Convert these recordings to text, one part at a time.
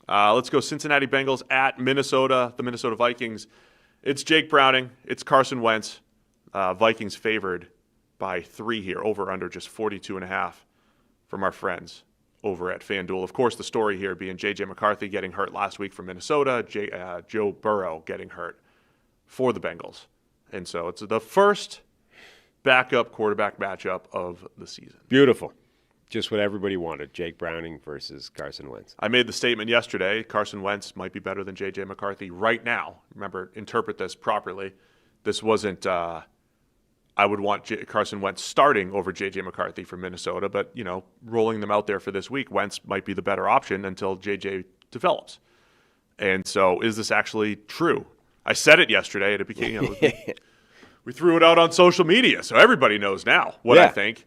Let's go Cincinnati Bengals at Minnesota, the Minnesota Vikings. It's Jake Browning. It's Carson Wentz. Vikings favored by 3 here, over under just 42.5 from our friends over at FanDuel. Of course, the story here being J.J. McCarthy getting hurt last week for Minnesota, Joe Burrow getting hurt for the Bengals. And so it's the first backup quarterback matchup of the season. Beautiful. Just what everybody wanted, Jake Browning versus Carson Wentz. I made the statement yesterday, Carson Wentz might be better than J.J. McCarthy right now. Remember, interpret this properly. This wasn't I would want Carson Wentz starting over J.J. McCarthy for Minnesota, but, rolling them out there for this week, Wentz might be the better option until J.J. develops. And so is this actually true? I said it yesterday, and it became, we threw it out on social media, so everybody knows now what I think.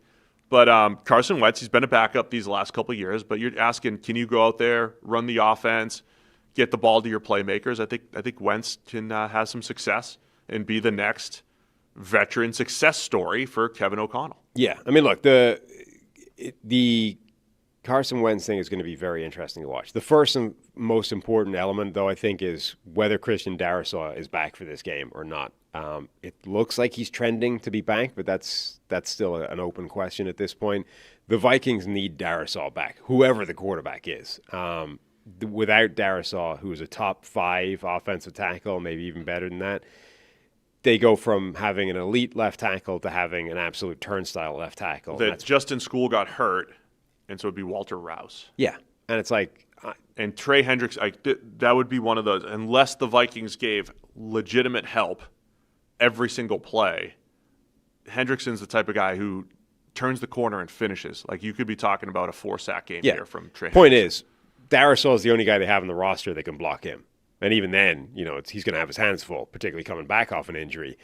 But Carson Wentz, he's been a backup these last couple of years. But you're asking, can you go out there, run the offense, get the ball to your playmakers? I think Wentz can have some success and be the next veteran success story for Kevin O'Connell. Yeah, I mean, look, the Carson Wentz thing is going to be very interesting to watch. The first and most important element, though, I think, is whether Christian Darasaw is back for this game or not. It looks like he's trending to be back, but that's still an open question at this point. The Vikings need Darasaw back, whoever the quarterback is. Without Darasaw, who is a top 5 offensive tackle, maybe even better than that, they go from having an elite left tackle to having an absolute turnstile left tackle. That Justin School got hurt, and so it'd be Walter Rouse. Yeah, and it's like... and Trey Hendricks, that would be one of those, unless the Vikings gave legitimate help every single play. Hendrickson's the type of guy who turns the corner and finishes. Like, you could be talking about a 4-sack game here from Trey Point Hendrickson. is, Darasaw is the only guy they have on the roster that can block him. And even then, he's going to have his hands full, particularly coming back off an injury.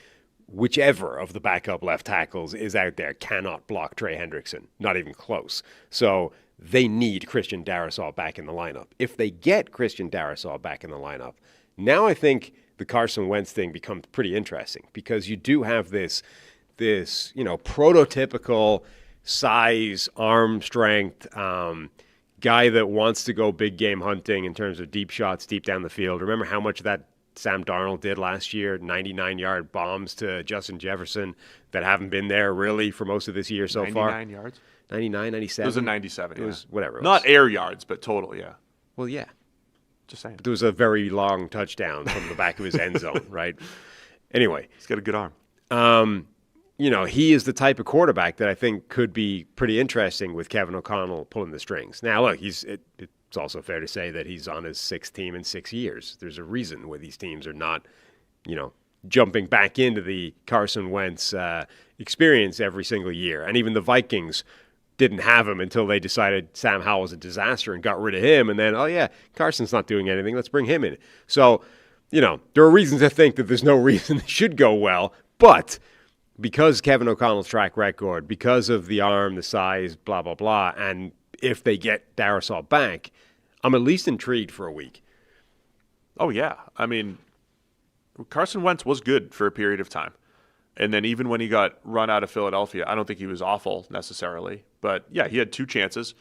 Whichever of the backup left tackles is out there cannot block Trey Hendrickson, not even close. So they need Christian Darasaw back in the lineup. If they get Christian Darasaw back in the lineup, now I think the Carson Wentz thing becomes pretty interesting, because you do have this prototypical size, arm strength, guy that wants to go big game hunting in terms of deep shots deep down the field. Remember how much that Sam Darnold did last year, 99-yard bombs to Justin Jefferson that haven't been there really for most of this year so far. 99 yards? 99, 97? It was a 97, It was whatever. Not air yards, but total, yeah. Well, yeah. Just saying. But there was a very long touchdown from the back of his end zone, right? Anyway. He's got a good arm. He is the type of quarterback that I think could be pretty interesting with Kevin O'Connell pulling the strings. Now, look, it's also fair to say that he's on his 6th team in 6 years. There's a reason why these teams are not, jumping back into the Carson Wentz experience every single year. And even the Vikings didn't have him until they decided Sam Howell was a disaster and got rid of him. And then, Carson's not doing anything. Let's bring him in. So, there are reasons to think that there's no reason it should go well. But because Kevin O'Connell's track record, because of the arm, the size, blah, blah, blah, and if they get Darasaw back, I'm at least intrigued for a week. Oh, yeah. I mean, Carson Wentz was good for a period of time. And then even when he got run out of Philadelphia, I don't think he was awful necessarily. But, yeah, he had 2 chances.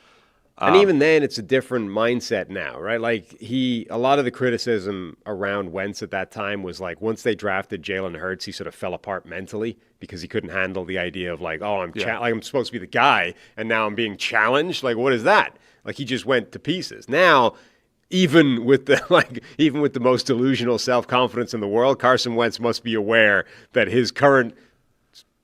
And even then, it's a different mindset now, right? Like, a lot of the criticism around Wentz at that time was like, once they drafted Jalen Hurts, he sort of fell apart mentally because he couldn't handle the idea of like, I'm supposed to be the guy, and now I'm being challenged. Like, what is that? Like, he just went to pieces. Now, even with the most delusional self-confidence in the world, Carson Wentz must be aware that his current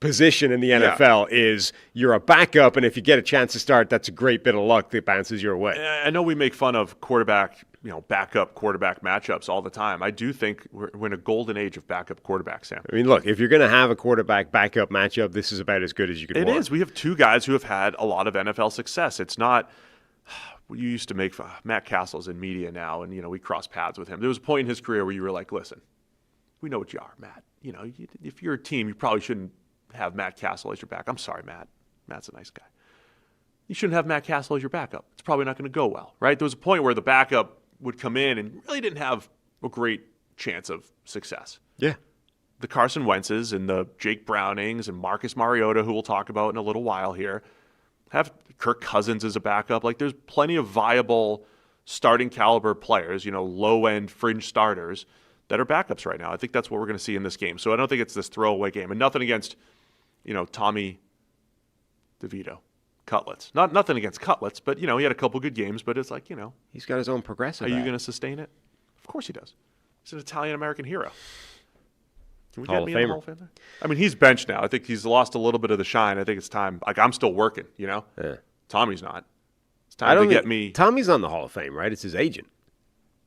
position in the NFL is you're a backup, and if you get a chance to start, that's a great bit of luck that bounces your way. I know we make fun of backup quarterback matchups all the time. I do think we're in a golden age of backup quarterbacks, Sam. I mean, look, if you're going to have a quarterback backup matchup, this is about as good as you could want. It is. We have 2 guys who have had a lot of NFL success. It's not you used to make Matt Castle's in media now, and we cross paths with him. There was a point in his career where you were like, listen, we know what you are, Matt. If you're a team, you probably shouldn't have Matt Castle as your back. I'm sorry, Matt. Matt's a nice guy. You shouldn't have Matt Castle as your backup. It's probably not going to go well, right? There was a point where the backup would come in and really didn't have a great chance of success. Yeah. The Carson Wentzes and the Jake Brownings and Marcus Mariota, who we'll talk about in a little while here, have Kirk Cousins as a backup. Like, there's plenty of viable starting caliber players, low-end fringe starters that are backups right now. I think that's what we're going to see in this game. So I don't think it's this throwaway game. And nothing against, Tommy DeVito. Cutlets. Nothing against Cutlets, but, he had a couple good games, but it's like, He's got his own progressive. Are you going to sustain it? Of course he does. He's an Italian-American hero. Can we get me in the Hall of Fame there? I mean, he's benched now. I think he's lost a little bit of the shine. I think it's time. Like, I'm still working, Yeah. Tommy's not. It's time to get me. Tommy's on the Hall of Fame, right? It's his agent.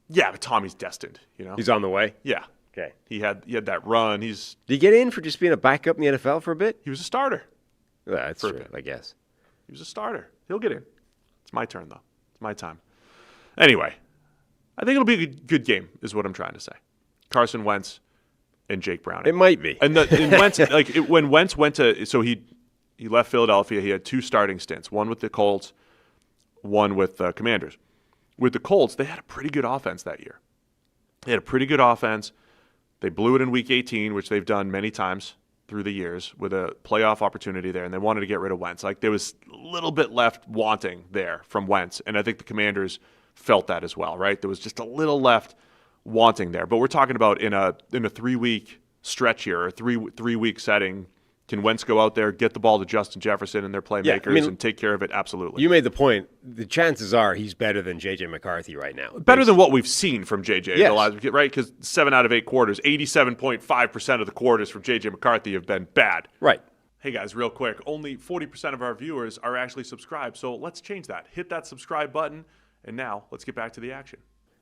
Yeah, but Tommy's destined, He's on the way? Yeah. Okay. He had that run. Did he get in for just being a backup in the NFL for a bit? He was a starter. Yeah, that's true, I guess. He was a starter. He'll get in. It's my turn, though. It's my time. Anyway, I think it'll be a good game, is what I'm trying to say. Carson Wentz and Jake Browning. It might be. And Wentz, when Wentz went to, so he left Philadelphia. He had 2 starting stints, one with the Colts, one with the Commanders. With the Colts, they had a pretty good offense that year. They had a pretty good offense. They blew it in Week 18, which they've done many times through the years with a playoff opportunity there, and they wanted to get rid of Wentz. Like, there was a little bit left wanting there from Wentz, and I think the Commanders felt that as well, right? There was just a little left wanting there. But we're talking about in a 3-week stretch here, or three-week setting. Can Wentz go out there, get the ball to Justin Jefferson and their playmakers and take care of it? Absolutely. You made the point. The chances are he's better than J.J. McCarthy right now. Better than what we've seen from J.J. Yes. Right? Because 7 out of 8 quarters, 87.5% of the quarters from J.J. McCarthy have been bad. Right. Hey, guys, real quick. Only 40% of our viewers are actually subscribed, so let's change that. Hit that subscribe button, and now let's get back to the action.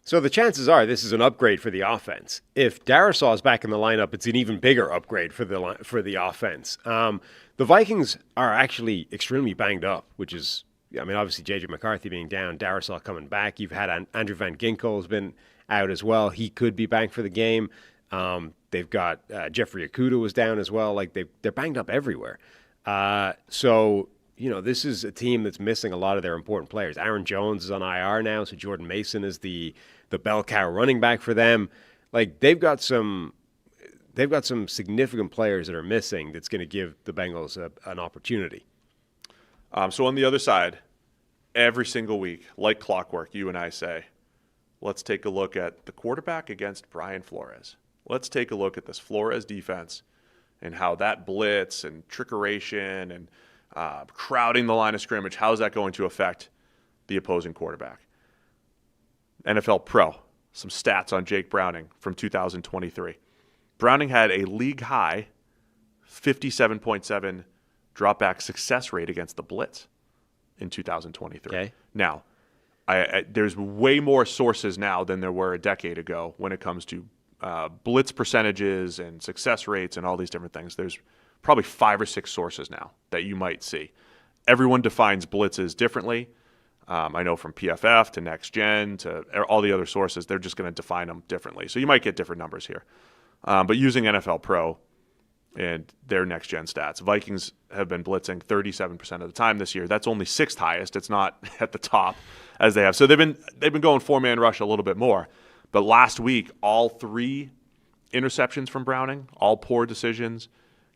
So the chances are this is an upgrade for the offense. If Darasaw is back in the lineup, it's an even bigger upgrade for the offense. The Vikings are actually extremely banged up, which is, obviously J.J. McCarthy being down, Darasaw coming back. You've had Andrew Van Ginkel has been out as well. He could be back for the game. They've got Jeffrey Okudah was down as well. Like they're banged up everywhere. So this is a team that's missing a lot of their important players. Aaron Jones is on IR now, so Jordan Mason is the bell cow running back for them. Like they've got some significant players that are missing that's going to give the Bengals an opportunity. So on the other side, every single week, like clockwork, you and I say, let's take a look at the quarterback against Brian Flores. Let's take a look at this Flores defense and how that blitz and trickeration and crowding the line of scrimmage, how is that going to affect the opposing quarterback? NFL Pro, some stats on Jake Browning from 2023. Browning had a league-high 57.7 drop-back success rate against the blitz in 2023. Okay. Now, there's way more sources now than there were a decade ago when it comes to blitz percentages and success rates and all these different things. There's probably 5 or 6 sources now that you might see. Everyone defines blitzes differently. I know from PFF to Next Gen to all the other sources, they're just going to define them differently. So you might get different numbers here. But using NFL Pro and their Next Gen stats, Vikings have been blitzing 37% of the time this year. That's only 6th highest. It's not at the top as they have. So they've been going 4-man rush a little bit more. But last week, all 3 interceptions from Browning, all poor decisions,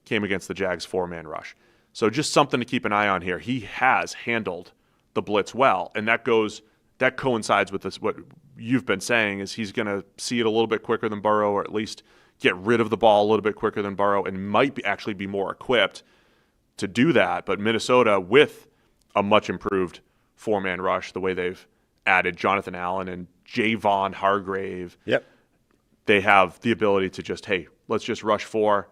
came against the Jags 4-man rush. So just something to keep an eye on here. He has handled the blitz well, and that coincides with this. What you've been saying is he's going to see it a little bit quicker than Burrow, or at least get rid of the ball a little bit quicker than Burrow, and might actually be more equipped to do that. But Minnesota, with a much improved 4-man rush, the way they've added Jonathan Allen and Javon Hargrave, they have the ability to just, hey, let's just rush 4,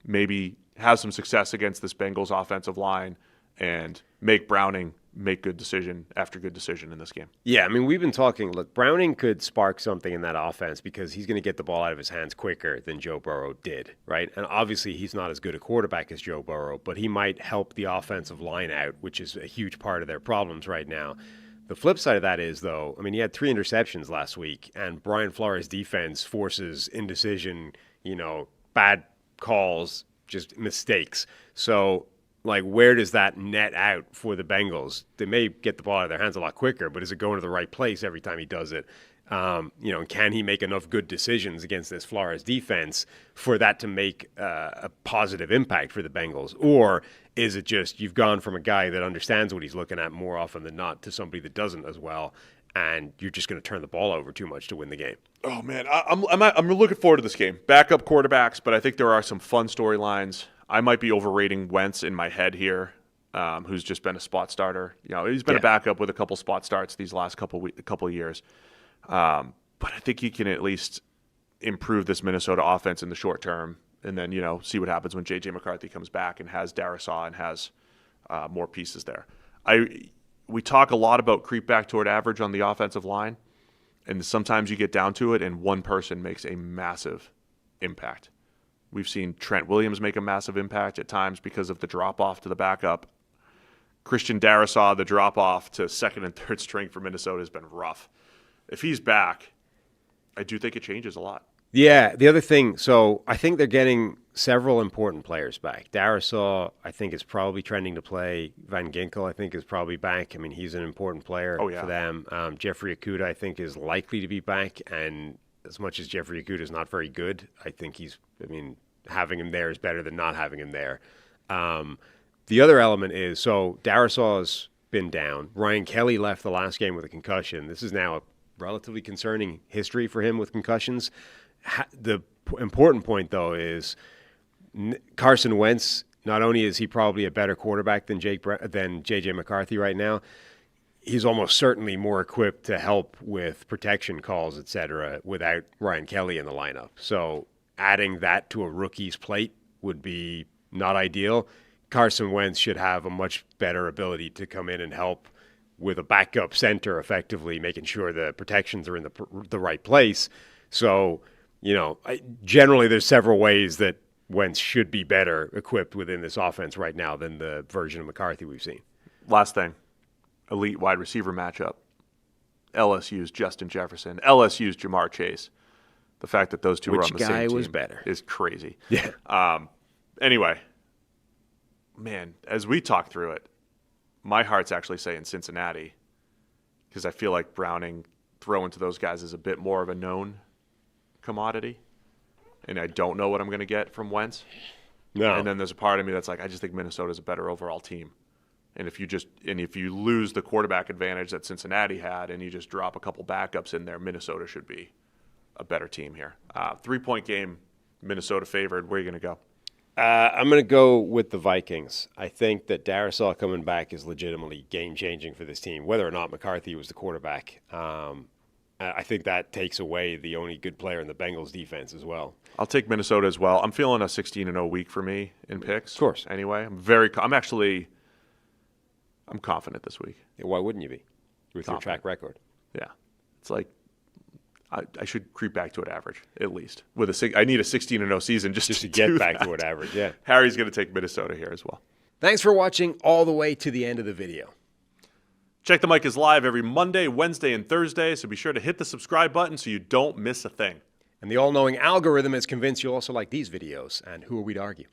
maybe have some success against this Bengals offensive line, and make Browning make good decision after good decision in this game. Yeah, we've been talking, look, Browning could spark something in that offense because he's going to get the ball out of his hands quicker than Joe Burrow did, right? And obviously he's not as good a quarterback as Joe Burrow, but he might help the offensive line out, which is a huge part of their problems right now. The flip side of that is, though, he had 3 interceptions last week, and Brian Flores' defense forces indecision, bad calls, just mistakes. So, where does that net out for the Bengals? They may get the ball out of their hands a lot quicker, but is it going to the right place every time he does it? Can he make enough good decisions against this Flores defense for that to make a positive impact for the Bengals? Or is it just you've gone from a guy that understands what he's looking at more often than not to somebody that doesn't as well? and you're just going to turn the ball over too much to win the game. Oh man, I'm looking forward to this game. Backup quarterbacks, but I think there are some fun storylines. I might be overrating Wentz in my head here, who's just been a spot starter. He's been a backup with a couple spot starts these last couple of years. But I think he can at least improve this Minnesota offense in the short term, and then see what happens when J.J. McCarthy comes back and has Darasaw and has more pieces there. We talk a lot about creep back toward average on the offensive line, and sometimes you get down to it and one person makes a massive impact. We've seen Trent Williams make a massive impact at times because of the drop-off to the backup. Christian Darasaw, the drop-off to second and third string for Minnesota has been rough. If he's back, I do think it changes a lot. Yeah, the other thing, so I think they're getting several important players back. Darasaw, I think, is probably trending to play. Van Ginkel, I think, is probably back. I mean, he's an important player for them. Jeffrey Okudah, I think, is likely to be back. And as much as Jeffrey Okudah is not very good, I think having him there is better than not having him there. The other element is, so Darasaw's been down. Ryan Kelly left the last game with a concussion. This is now a relatively concerning history for him with concussions. The important point, though, is Carson Wentz, not only is he probably a better quarterback than J.J. McCarthy right now, he's almost certainly more equipped to help with protection calls, et cetera, without Ryan Kelly in the lineup. So adding that to a rookie's plate would be not ideal. Carson Wentz should have a much better ability to come in and help with a backup center, effectively making sure the protections are in the right place. So, generally there's several ways that Wentz should be better equipped within this offense right now than the version of McCarthy we've seen. Last thing, elite wide receiver matchup. LSU's Justin Jefferson, LSU's Jamar Chase. The fact that those two were on the same team was better is crazy. Yeah. Anyway, man, as we talk through it, my heart's actually saying Cincinnati because I feel like Browning throwing to those guys is a bit more of a known commodity, and I don't know what I'm going to get from Wentz. No. And then there's a part of me that's like, I just think Minnesota's a better overall team. And if you lose the quarterback advantage that Cincinnati had and you just drop a couple backups in there, Minnesota should be a better team here. 3-point game, Minnesota favored. Where are you going to go? I'm going to go with the Vikings. I think that Darasaw coming back is legitimately game-changing for this team, whether or not McCarthy was the quarterback. I think that takes away the only good player in the Bengals defense as well. I'll take Minnesota as well. I'm feeling a 16-0 week for me in picks. Of course. Anyway, I'm confident this week. Yeah, why wouldn't you be with your track record? Yeah. It's like I should creep back to an average, at least. I need a 16-0 season just to get back that. to an average, yeah. Harry's going to take Minnesota here as well. Thanks for watching all the way to the end of the video. Check the Mic is live every Monday, Wednesday, and Thursday, so be sure to hit the subscribe button so you don't miss a thing. And the all-knowing algorithm is convinced you'll also like these videos, and who are we to argue?